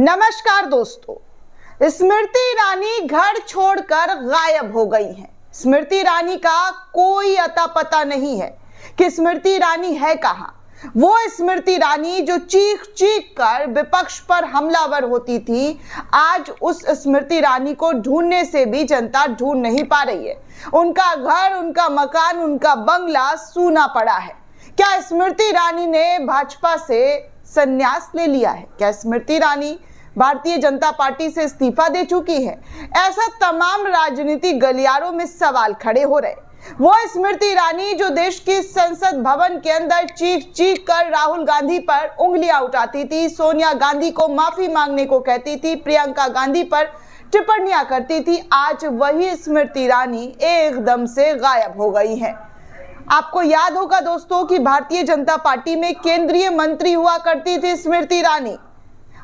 नमस्कार दोस्तों, स्मृति ईरानी घर छोड़कर गायब हो गई हैं। स्मृति ईरानी का कोई अता पता नहीं है कि स्मृति ईरानी है कहाँ। वो स्मृति ईरानी जो चीख चीख कर विपक्ष पर हमलावर होती थी, आज उस स्मृति ईरानी को ढूंढने से भी जनता ढूंढ नहीं पा रही है। उनका घर, उनका मकान, उनका बंगला सूना पड़ा है। क्या स्मृति ईरानी ने भाजपा से संन्यास ले लिया है? क्या स्मृति ईरानी भारतीय जनता पार्टी से इस्तीफा दे चुकी है? ऐसा तमाम राजनीतिक गलियारों में सवाल खड़े हो रहे। वो स्मृति ईरानी जो देश की संसद भवन के अंदर चीख चीख कर राहुल गांधी पर उंगलियां उठाती थी, सोनिया गांधी को माफी मांगने को कहती थी, प्रियंका गांधी पर टिप्पणियां करती थी, आज वही स्मृति ईरानी एकदम से गायब हो गई है। आपको याद होगा दोस्तों कि भारतीय जनता पार्टी में केंद्रीय मंत्री हुआ करती थी स्मृति ईरानी।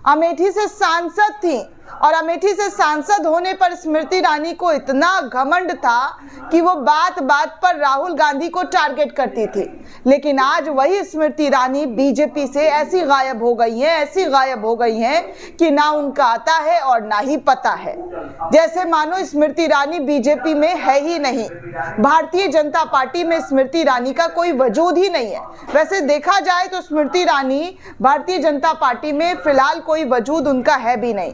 अमेठी से सांसद थी और अमेठी से सांसद होने पर स्मृति ईरानी को इतना घमंड था कि वो बात बात पर राहुल गांधी को टारगेट करती थी। लेकिन आज वही स्मृति ईरानी बीजेपी से ऐसी गायब हो गई हैं कि ना उनका आता है और ना ही पता है। जैसे मानो स्मृति ईरानी बीजेपी में है ही नहीं। भारतीय जनता पार्टी में स्मृति ईरानी का कोई वजूद ही नहीं है। वैसे देखा जाए तो स्मृति ईरानी भारतीय जनता पार्टी में फिलहाल कोई वजूद उनका है भी नहीं,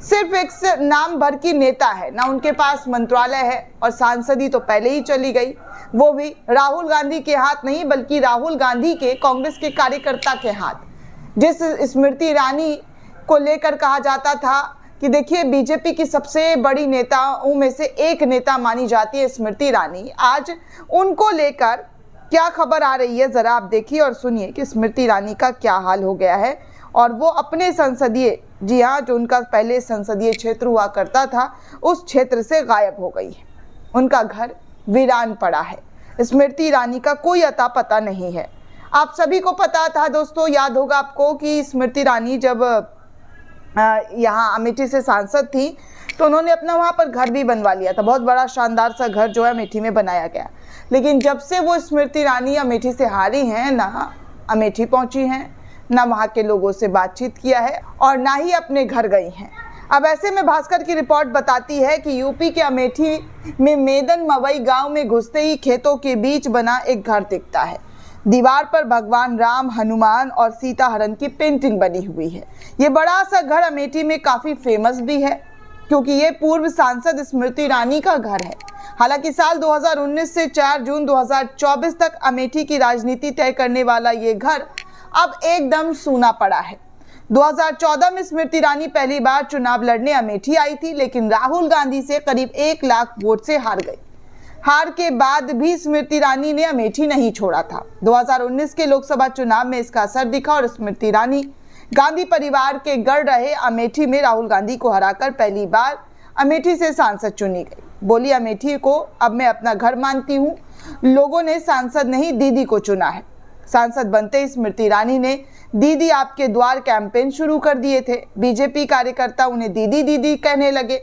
सिर्फ एक नाम भर की नेता है। ना उनके पास मंत्रालय है और सांसदी तो पहले ही चली गई, वो भी राहुल गांधी के हाथ नहीं बल्कि राहुल गांधी के कांग्रेस के कार्यकर्ता के हाथ। जिस स्मृति ईरानी को लेकर कहा जाता था कि देखिए बीजेपी की सबसे बड़ी नेताओं में से एक नेता मानी जाती है स्मृति ईरानी, आज उनको लेकर क्या खबर आ रही है जरा आप देखिए और सुनिए कि स्मृति ईरानी का क्या हाल हो गया है। और वो अपने संसदीय, जी हाँ, जो उनका पहले संसदीय क्षेत्र हुआ करता था, उस क्षेत्र से गायब हो गई है। उनका घर वीरान पड़ा है। स्मृति ईरानी का कोई अता पता नहीं है। आप सभी को पता था दोस्तों, याद होगा आपको कि स्मृति ईरानी जब यहाँ अमेठी से सांसद थी तो उन्होंने अपना वहाँ पर घर भी बनवा लिया था। बहुत बड़ा शानदार सा घर जो है अमेठी में बनाया गया। लेकिन जब से वो स्मृति ईरानी अमेठी से हारी हैं, ना अमेठी पहुँची हैं, ना वहाँ के लोगों से बातचीत किया है और ना ही अपने घर गई हैं। अब ऐसे में भास्कर की रिपोर्ट बताती है कि यूपी के अमेठी में मेदन मवई गांव में घुसते ही खेतों के बीच बना एक घर दिखता है। दीवार पर भगवान राम, हनुमान और सीता हरण की पेंटिंग बनी हुई है। ये बड़ा सा घर अमेठी में काफ़ी फेमस भी है क्योंकि ये पूर्व सांसद स्मृति ईरानी का घर है। हालांकि साल 2019 से 4 जून 2024 तक अमेठी की राजनीति तय करने वाला ये घर अब एकदम सूना पड़ा है। 2014 में स्मृति ईरानी पहली बार चुनाव लड़ने अमेठी आई थी, लेकिन राहुल गांधी से करीब 1 लाख वोट से हार गई। हार के बाद भी स्मृति ईरानी ने अमेठी नहीं छोड़ा था। 2019 के लोकसभा चुनाव में इसका असर दिखा और स्मृति ईरानी गांधी परिवार के गढ़ रहे अमेठी में राहुल गांधी को हराकर पहली बार अमेठी से सांसद चुनी गई। बोली, अमेठी को अब मैं अपना घर मानती हूँ। लोगों ने सांसद नहीं दीदी को चुना है। सांसद बनते ही स्मृति ईरानी ने दीदी आपके द्वार कैंपेन शुरू कर दिए थे। बीजेपी कार्यकर्ता उन्हें दीदी दीदी कहने लगे।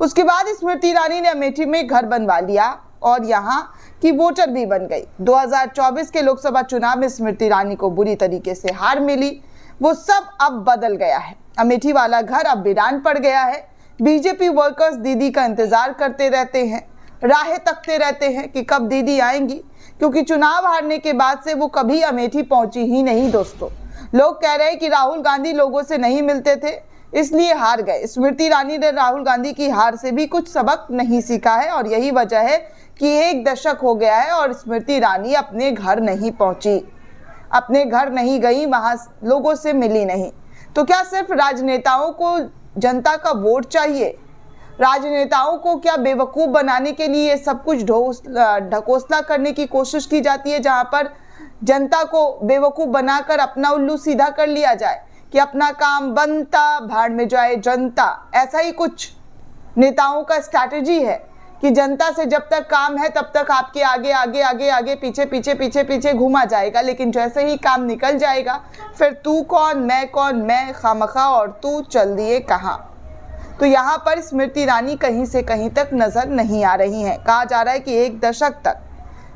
उसके बाद स्मृति ईरानी ने अमेठी में घर बनवा लिया और यहाँ की वोटर भी बन गई। 2024 के लोकसभा चुनाव में स्मृति ईरानी को बुरी तरीके से हार मिली। वो सब अब बदल गया है। अमेठी वाला घर अब वीरान पड़ गया है। बीजेपी वर्कर्स दीदी का इंतजार करते रहते हैं, राहें तकते रहते हैं कि कब दीदी आएंगी, क्योंकि चुनाव हारने के बाद से वो कभी अमेठी पहुंची ही नहीं। दोस्तों, लोग कह रहे हैं कि राहुल गांधी लोगों से नहीं मिलते थे इसलिए हार गए। स्मृति ईरानी ने राहुल गांधी की हार से भी कुछ सबक नहीं सीखा है और यही वजह है कि 1 दशक हो गया है और स्मृति ईरानी अपने घर नहीं पहुंची, अपने घर नहीं गई, वहां लोगों से मिली नहीं। तो क्या सिर्फ राजनेताओं को जनता का वोट चाहिए? राजनेताओं को क्या बेवकूफ़ बनाने के लिए सब कुछ ढकोसला करने की कोशिश की जाती है, जहां पर जनता को बेवकूफ़ बनाकर अपना उल्लू सीधा कर लिया जाए कि अपना काम बनता भाड़ में जाए जनता? ऐसा ही कुछ नेताओं का स्ट्रैटेजी है कि जनता से जब तक काम है तब तक आपके आगे आगे आगे आगे पीछे पीछे पीछे पीछे घूमा जाएगा, लेकिन जैसे ही काम निकल जाएगा फिर तू कौन, मैं खामखा और तू चल दिए कहाँ। तो यहाँ पर स्मृति ईरानी कहीं से कहीं तक नजर नहीं आ रही हैं। कहा जा रहा है कि 1 दशक तक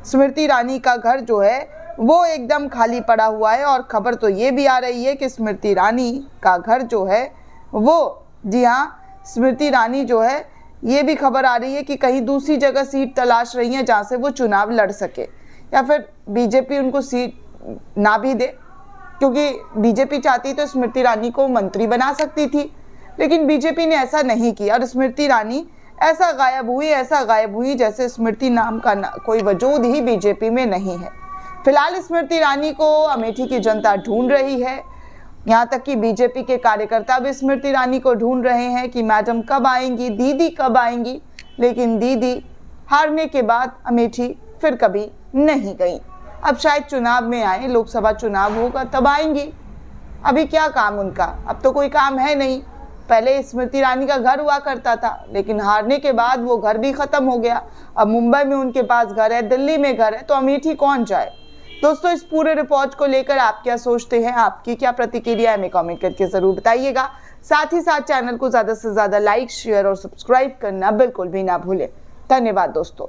स्मृति ईरानी का घर जो है वो एकदम खाली पड़ा हुआ है और खबर तो ये भी आ रही है कि स्मृति ईरानी का घर जो है वो, जी हाँ, स्मृति ईरानी जो है, ये भी खबर आ रही है कि कहीं दूसरी जगह सीट तलाश रही हैं जहाँ से वो चुनाव लड़ सके, या फिर बीजेपी उनको सीट ना भी दे, क्योंकि बीजेपी चाहती तो स्मृति ईरानी को मंत्री बना सकती थी, लेकिन बीजेपी ने ऐसा नहीं किया और स्मृति ईरानी ऐसा गायब हुई जैसे स्मृति नाम का कोई वजूद ही बीजेपी में नहीं है। फिलहाल स्मृति ईरानी को अमेठी की जनता ढूंढ रही है, यहाँ तक कि बीजेपी के कार्यकर्ता भी स्मृति ईरानी को ढूंढ रहे हैं कि मैडम कब आएंगी, दीदी कब आएंगी, लेकिन दीदी हारने के बाद अमेठी फिर कभी नहीं गई। अब शायद चुनाव में आए, लोकसभा चुनाव होगा तब आएंगी। अभी क्या काम उनका, अब तो कोई काम है नहीं। पहले स्मृति ईरानी का घर हुआ करता था, लेकिन हारने के बाद वो घर भी खत्म हो गया। अब मुंबई में उनके पास घर है, दिल्ली में घर है, तो अमेठी कौन जाए। दोस्तों, इस पूरे रिपोर्ट को लेकर आप क्या सोचते हैं, आपकी क्या प्रतिक्रिया है, हमें कमेंट करके जरूर बताइएगा। साथ ही साथ चैनल को ज्यादा से ज्यादा लाइक, शेयर और सब्सक्राइब करना बिल्कुल भी ना भूलें। धन्यवाद दोस्तों।